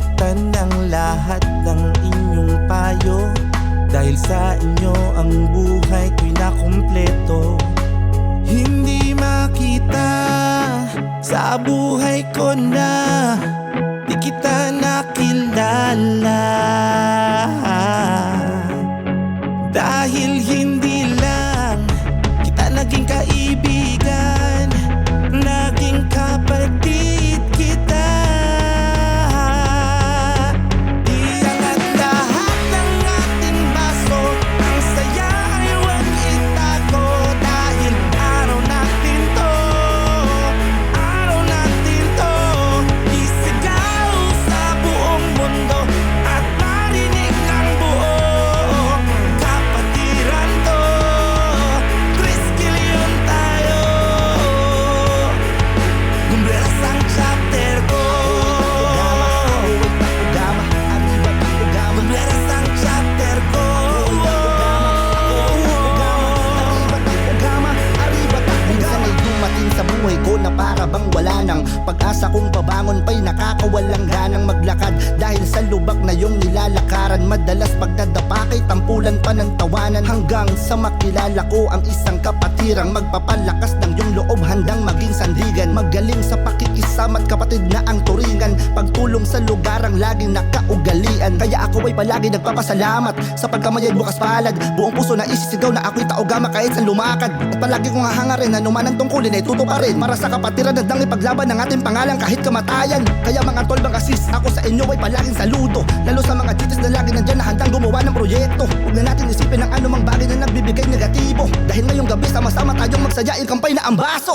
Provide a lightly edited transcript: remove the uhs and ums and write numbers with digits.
Panagutan ng lahat ng inyong payo, dahil sa inyo ang buhay ko'y nakumpleto. Hindi makita sa buhay ko na di kita nakilala, dahil hindi lang kita naging kaibigan, naging kapatid kita. Iangat lahat ng ating baso, ang saya ay huwag itago, dahil araw natin to, araw natin to. Isigaw sa buong mundo at marinig ng buo, kapatiran to, Triskil yun tayo. Gumbreras ang chapter ko, Gumbreras ang chapter ko. Minsan ay dumating sa buhay ko na para bang wala nang pag-asa kong babangon pa'y nakakawalang ganang maglakad, dahil sa lubak na yung nilalakaran. Madalas pag nadapa kay tampulan pa ng tawanan, hanggang sa makilala ko ang isang kapatirang magpapalakas ng yung loob, handang maging sandigan. Magaling sa pakikisama at kapatid na ang turingan, pagtulong sa lugarang laging nakaugalian. Kaya ako ay palagi nagpapasalamat sa pagkamayad bukas palad. Buong puso na isisigaw na ako'y taogama kahit saan lumakad, at palagi kong hahangarin na numanang tungkulin ay tutuparin, para sa kapatiran at dang ipaglaban ng ating pangalan kahit kamatayan. Kaya mga tol, mga sis, ako sa inyo ay palaging saludo, lalo sa mga titis na lagi nandyan na handang gumawa ng proyekto. Huwag na natin isipin ang anumang bagay na nagbibigay negatibo, dahil ngayong gabi sama-sama tayong magsaya, kampay na ang baso.